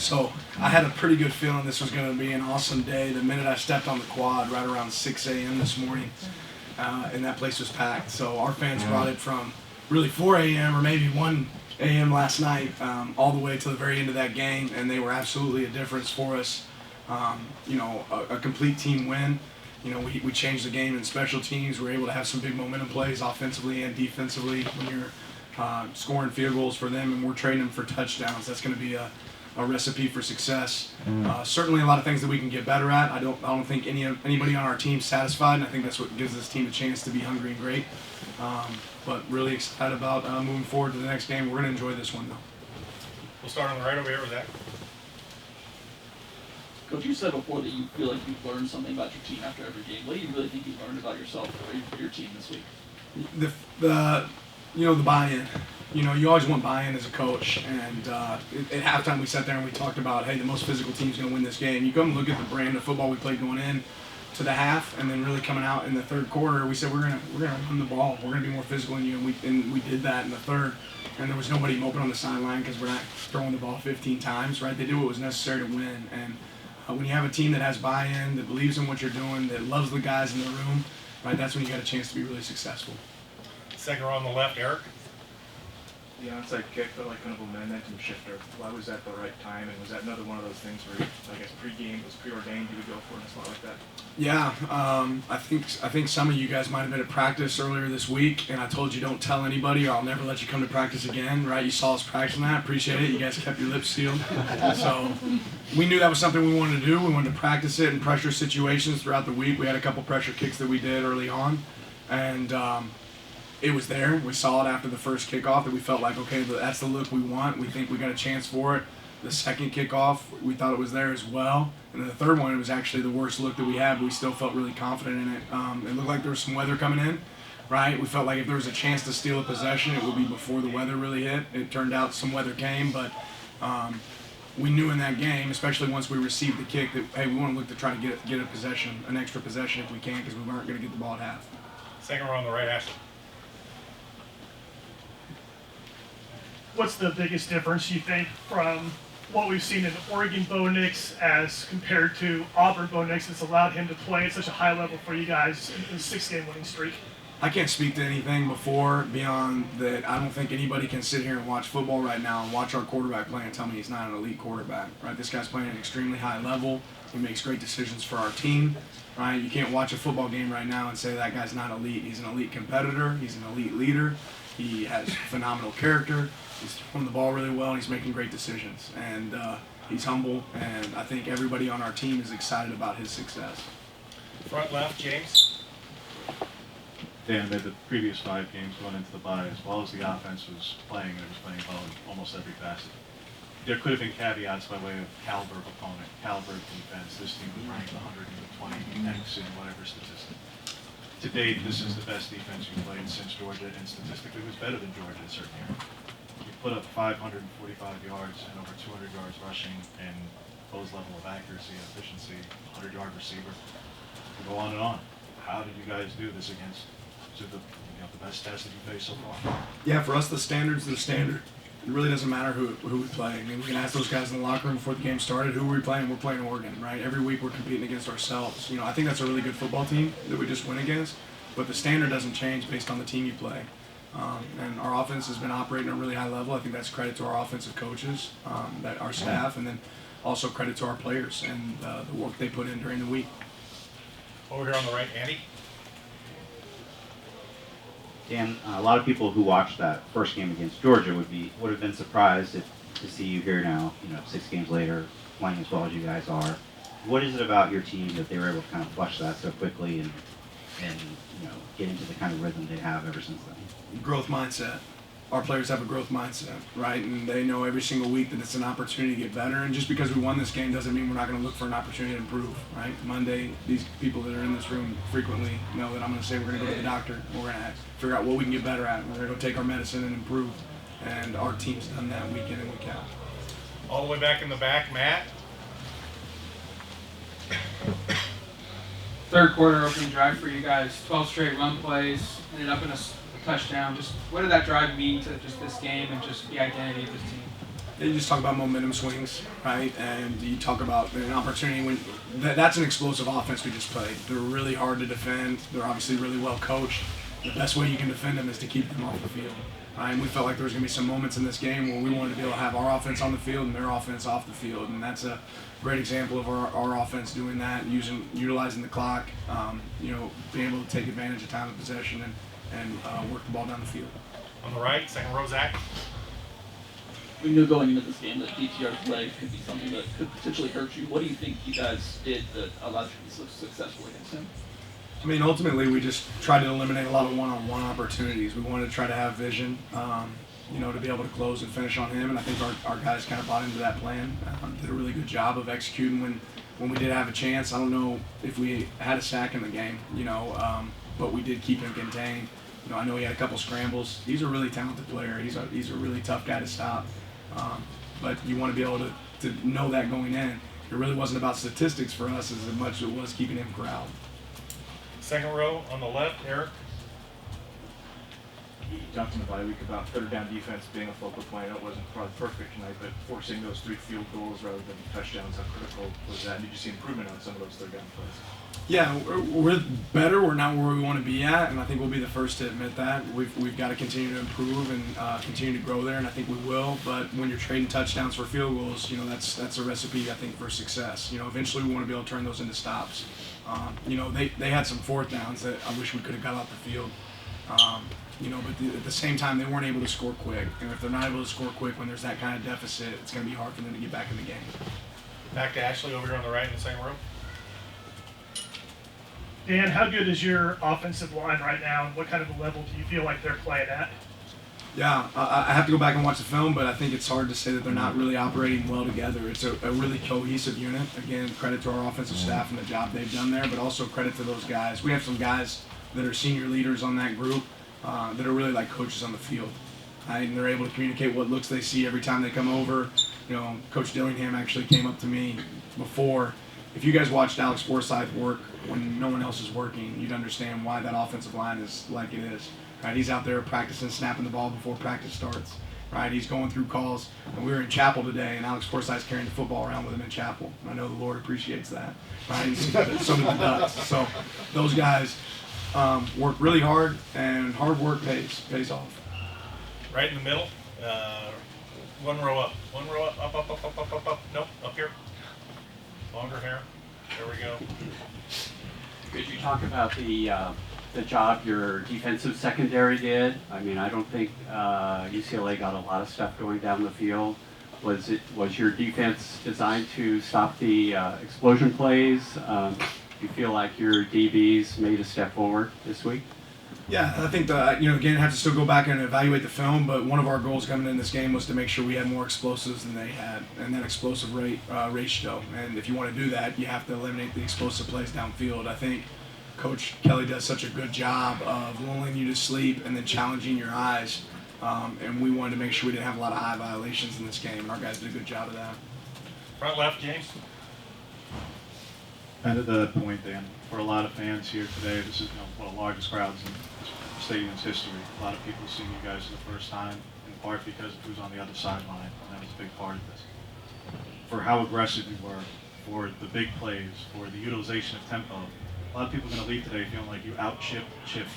So I had a pretty good feeling this was going to be an awesome day. The minute I stepped on the quad, right around 6 a.m. this morning, and that place was packed. So our fans brought it from really 4 a.m. or maybe 1 a.m. last night, all the way to the very end of that game, and they were absolutely a difference for us. A complete team win. We changed the game in special teams. We were able to have some big momentum plays offensively and defensively when you're scoring field goals for them, and we're trading them for touchdowns. That's going to be a recipe for success. Certainly a lot of things that we can get better at. I don't think anybody on our team's satisfied, and I think that's what gives this team a chance to be hungry and great. But really excited about moving forward to the next game. We're going to enjoy this one, though. We'll start on the right over here with Zach. Coach, you said before that you feel like you've learned something about your team after every game. What do you really think you've learned about yourself or your team this week? The buy-in. You always want buy-in as a coach. And at halftime, we sat there and we talked about, hey, the most physical team's going to win this game. You go and look at the brand of football we played going in to the half, and then really coming out in the third quarter, we said we're gonna run the ball. We're gonna be more physical than you, and we did that in the third. And there was nobody moping on the sideline because we're not throwing the ball 15 times, right? They do what was necessary to win. And when you have a team that has buy-in, that believes in what you're doing, that loves the guys in the room, right? That's when you got a chance to be really successful. Second row on the left, Eric. The onside kick felt like kind of a momentum shifter. Why was that the right time? And was that another one of those things where, I guess, pregame was preordained you would go for it in a spot like that? Yeah, I think some of you guys might have been at practice earlier this week, and I told you don't tell anybody or I'll never let you come to practice again, right? You saw us practicing that. Appreciate it. You guys kept your lips sealed. So we knew that was something we wanted to do. We wanted to practice it in pressure situations throughout the week. We had a couple pressure kicks that we did early on, and it was there. We saw it after the first kickoff that we felt like, okay, that's the look we want. We think we got a chance for it. The second kickoff, we thought it was there as well. And then the third one, it was actually the worst look that we had, but we still felt really confident in it. It looked like there was some weather coming in, right? We felt like if there was a chance to steal a possession, it would be before the weather really hit. It turned out some weather came, but we knew in that game, especially once we received the kick, that, hey, we want to look to try to get a possession, an extra possession if we can, because we weren't going to get the ball at half. Second row on the right, Ashley. What's the biggest difference, you think, from what we've seen in Oregon Bo Nix as compared to Auburn Bo Nix that's allowed him to play at such a high level for you guys in a 6-game winning streak? I can't speak to anything beyond that. I don't think anybody can sit here and watch football right now and watch our quarterback play and tell me he's not an elite quarterback, right? This guy's playing at an extremely high level. He makes great decisions for our team, right? You can't watch a football game right now and say that guy's not elite. He's an elite competitor. He's an elite leader. He has phenomenal character. He's throwing the ball really well, and he's making great decisions. And he's humble, and I think everybody on our team is excited about his success. Front left, James. Dan, the previous 5 games going into the bye, as well as the offense was playing, and it was playing well in almost every facet. There could have been caveats by way of caliber of opponent, caliber of defense. This team was ranked 120X in whatever statistic. To date, this is the best defense you've played since Georgia, and statistically was better than Georgia in certain areas. You put up 545 yards and over 200 yards rushing, and those level of accuracy and efficiency, 100-yard receiver. We go on and on. How did you guys do this against the best test that you faced so far? Yeah, for us, the standard's the standard. It really doesn't matter who we play. I mean, we can ask those guys in the locker room before the game started, who are we playing? We're playing Oregon, right? Every week we're competing against ourselves. I think that's a really good football team that we just went against, but the standard doesn't change based on the team you play. And our offense has been operating at a really high level. I think that's credit to our offensive coaches, our staff, and then also credit to our players and the work they put in during the week. Over here on the right, Andy. Dan, a lot of people who watched that first game against Georgia would have been surprised to see you here now, 6 games later, playing as well as you guys are. What is it about your team that they were able to kind of flush that so quickly and get into the kind of rhythm they have ever since then? Growth mindset. Our players have a growth mindset, right? And they know every single week that it's an opportunity to get better. And just because we won this game doesn't mean we're not going to look for an opportunity to improve, right? Monday, these people that are in this room frequently know that I'm going to say we're going to go to the doctor. We're going to figure out what we can get better at. We're going to go take our medicine and improve. And our team's done that week in and week out. All the way back in the back, Matt. Third quarter opening drive for you guys, 12 straight run plays, ended up in a touchdown. Just what did that drive mean to just this game and just the identity of this team? You just talk about momentum swings, right? And you talk about an opportunity when that's an explosive offense we just played. They're really hard to defend. They're obviously really well coached. The best way you can defend them is to keep them off the field. And we felt like there was going to be some moments in this game where we wanted to be able to have our offense on the field and their offense off the field. And that's a great example of our offense doing that, utilizing the clock, being able to take advantage of time of possession and work the ball down the field. On the right, second row, Zach. We knew going into this game that DTR's leg could be something that could potentially hurt you. What do you think you guys did that allowed you to be so successful against him? I mean, ultimately, we just tried to eliminate a lot of one-on-one opportunities. We wanted to try to have vision, to be able to close and finish on him, and I think our guys kind of bought into that plan. Did a really good job of executing when we did have a chance. I don't know if we had a sack in the game, but we did keep him contained. I know he had a couple scrambles. He's a really talented player. He's a really tough guy to stop. But you want to be able to know that going in. It really wasn't about statistics for us as much as it was keeping him corralled. Second row on the left, Eric. You talked in the bye week about third down defense being a focal point. It wasn't probably perfect tonight, but forcing those 3 field goals rather than touchdowns, how critical was that? And did you see improvement on some of those third down plays? Yeah, we're better. We're not where we want to be at, and I think we'll be the first to admit that. We've got to continue to improve and continue to grow there, and I think we will. But when you're trading touchdowns for field goals, that's a recipe, I think, for success. Eventually we want to be able to turn those into stops. They had some fourth downs that I wish we could have got off the field. But at the same time, they weren't able to score quick. And if they're not able to score quick when there's that kind of deficit, it's going to be hard for them to get back in the game. Back to Ashley over here on the right in the second row. Dan, how good is your offensive line right now, and what kind of a level do you feel like they're playing at? Yeah, I have to go back and watch the film, but I think it's hard to say that they're not really operating well together. It's a really cohesive unit. Again, credit to our offensive staff and the job they've done there, but also credit to those guys. We have some guys that are senior leaders on that group that are really like coaches on the field. Right? And they're able to communicate what looks they see every time they come over. Coach Dillingham actually came up to me before. If you guys watched Alex Forsythe work when no one else is working, you'd understand why that offensive line is like it is. Right? He's out there practicing snapping the ball before practice starts. Right? He's going through calls. And we were in chapel today, and Alex Forsythe's carrying the football around with him in chapel. And I know the Lord appreciates that. Right? And so do the Ducks. So those guys work really hard, and hard work pays off. Right in the middle. One row up. One row up. Nope, up here. Longer hair. There we go. Could you talk about the job your defensive secondary did? I mean, I don't think UCLA got a lot of stuff going down the field. Was your defense designed to stop the explosion plays? Do you feel like your DBs made a step forward this week? Yeah, I think again, have to still go back and evaluate the film, but one of our goals coming in this game was to make sure we had more explosives than they had, and that explosive ratio. And if you want to do that, you have to eliminate the explosive plays downfield. I think Coach Kelly does such a good job of lulling you to sleep and then challenging your eyes. And we wanted to make sure we didn't have a lot of eye violations in this game, and our guys did a good job of that. Front left, James. And at the point, Dan, for a lot of fans here today, this is one of the largest crowds in the stadium's history. A lot of people seeing you guys for the first time, in part because of who's on the other sideline, and that was a big part of this. For how aggressive you were, for the big plays, for the utilization of tempo, a lot of people are going to leave today feeling like you out-chipped, and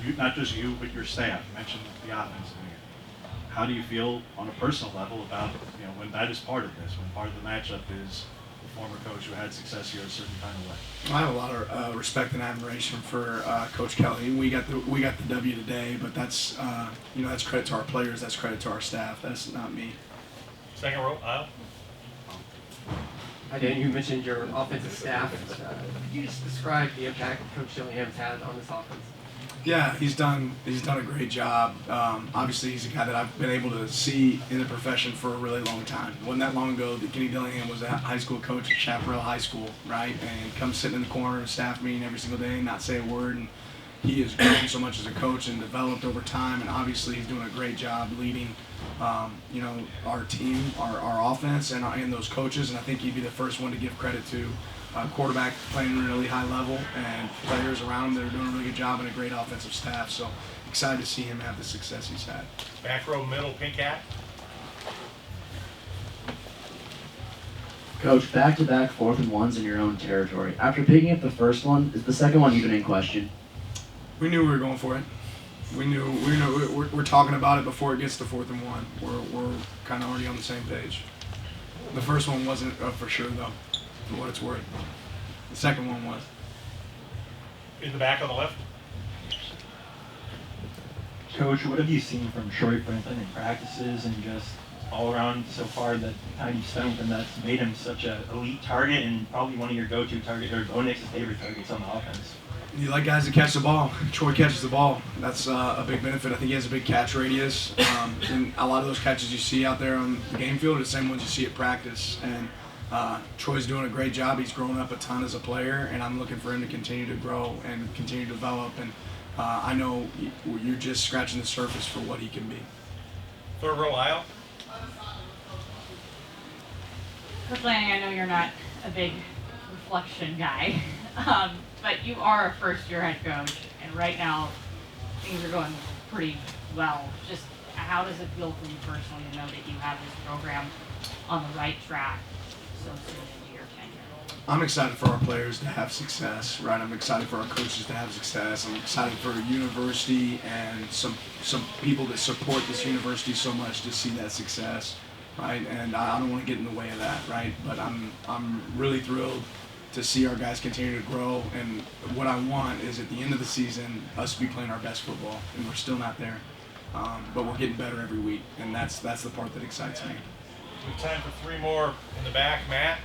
you, not just you, but your staff. You mentioned the offense doing it. How do you feel on a personal level about, when that is part of this, when part of the matchup is the former coach who had success here a certain kind of way? I have a lot of respect and admiration for Coach Kelly. We got the W today, but that's that's credit to our players. That's credit to our staff. That's not me. Second row, aisle. Hi, Dan. You mentioned your offensive staff. Could you just describe the impact Coach Dillingham's had on this offense? Yeah, he's done a great job. Obviously, he's a guy that I've been able to see in the profession for a really long time. It wasn't that long ago that Kenny Dillingham was a high school coach at Chaparral High School, right? And come sitting in the corner of a staff meeting every single day and not say a word. And he has grown so much as a coach and developed over time. And obviously, he's doing a great job leading, our team, our offense, and those coaches. And I think he'd be the first one to give credit to. Quarterback playing at a really high level, and players around him that are doing a really good job, and a great offensive staff. So excited to see him have the success he's had. Back row, middle, pink hat. Coach, back-to-back 4th and 1s in your own territory. After picking up the first one, is the second one even in question? We knew we were going for it. We're talking about it before it gets to 4th and 1. We're kind of already on the same page. The first one wasn't for sure though, for what it's worth. The second one was. In the back on the left. Coach, what have you seen from Troy Franklin in practices and just all around so far, that time you spent with him, that's made him such an elite target and probably one of your go-to targets, or Bo Nix's favorite targets on the offense? You like guys that catch the ball. Troy catches the ball. That's a big benefit. I think he has a big catch radius. And a lot of those catches you see out there on the game field are the same ones you see at practice. And Troy's doing a great job. He's grown up a ton as a player, and I'm looking for him to continue to grow and continue to develop. And I know you're just scratching the surface for what he can be. Third row aisle. Coach Lanning, I know you're not a big reflection guy, but you are a first-year head coach, and right now things are going pretty well. Just how does it feel for you personally to know that you have this program on the right track so soon into your tenure? I'm excited for our players to have success, right? I'm excited for our coaches to have success. I'm excited for the university and some people that support this university so much to see that success. Right, and I don't want to get in the way of that, right? But I'm really thrilled to see our guys continue to grow, and what I want is at the end of the season us to be playing our best football, and we're still not there, but we're getting better every week, and that's the part that excites me. We have time for 3 more in the back, Matt.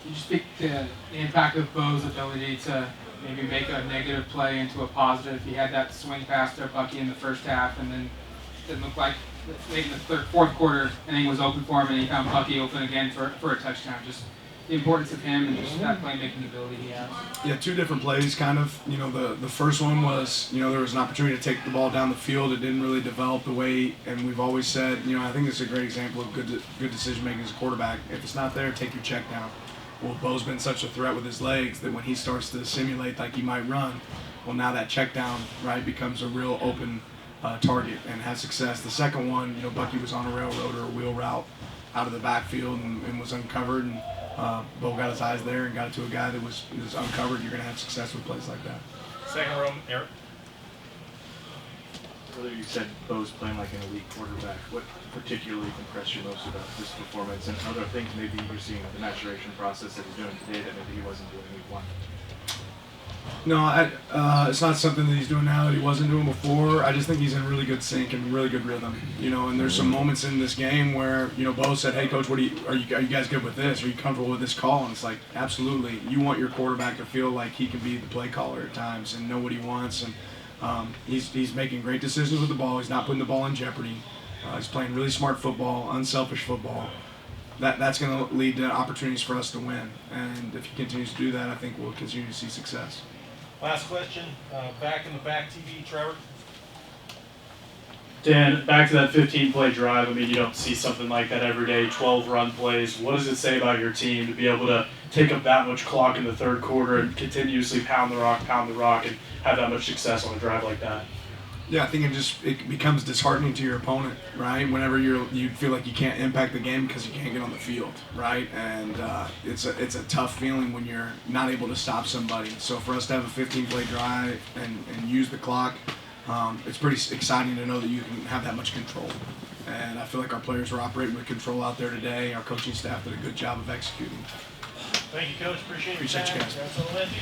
Can you speak to the impact of Bo's ability to maybe make a negative play into a positive? He had that swing pass to Bucky in the first half, and then didn't look like late in the fourth quarter, inning was open for him, and he found Bucky open again for a touchdown. Just the importance of him and just that playmaking ability he has. Yeah, 2 different plays, kind of. You know, the first one was, you know, there was an opportunity to take the ball down the field. It didn't really develop the way, and we've always said, you know, I think this is a great example of good decision making as a quarterback. If it's not there, take your check down. Well, Bo's been such a threat with his legs that when he starts to simulate like he might run, well, now that check down, right, becomes a real open target and has success. The second one, you know, Bucky was on a railroad or a wheel route out of the backfield and was uncovered, and Bo got his eyes there and got it to a guy that was uncovered. You're going to have success with plays like that. Second row, Eric. Earlier you said Bo's playing like an elite quarterback. What particularly impressed you most about this performance, and other things maybe you're seeing the maturation process that he's doing today that maybe he wasn't doing week 1? No, it's not something that he's doing now that he wasn't doing before. I just think he's in really good sync and really good rhythm. You know, and there's some moments in this game where, you know, Bo said, "Hey, coach, are you guys good with this? Are you comfortable with this call?" And it's like, absolutely. You want your quarterback to feel like he can be the play caller at times and know what he wants. And he's making great decisions with the ball. He's not putting the ball in jeopardy. He's playing really smart football, unselfish football. That's going to lead to opportunities for us to win. And if he continues to do that, I think we'll continue to see success. Last question, back in the back TV, Trevor. Dan, back to that 15-play drive. I mean, you don't see something like that every day, 12 run plays. What does it say about your team to be able to take up that much clock in the third quarter and continuously pound the rock, and have that much success on a drive like that? Yeah, I think it becomes disheartening to your opponent, right? Whenever you feel like you can't impact the game because you can't get on the field, right? And it's a tough feeling when you're not able to stop somebody. So for us to have a 15-play drive and use the clock, it's pretty exciting to know that you can have that much control. And I feel like our players were operating with control out there today. Our coaching staff did a good job of executing. Thank you, Coach. Appreciate your Appreciate time. you guys. That's all, Lindsay.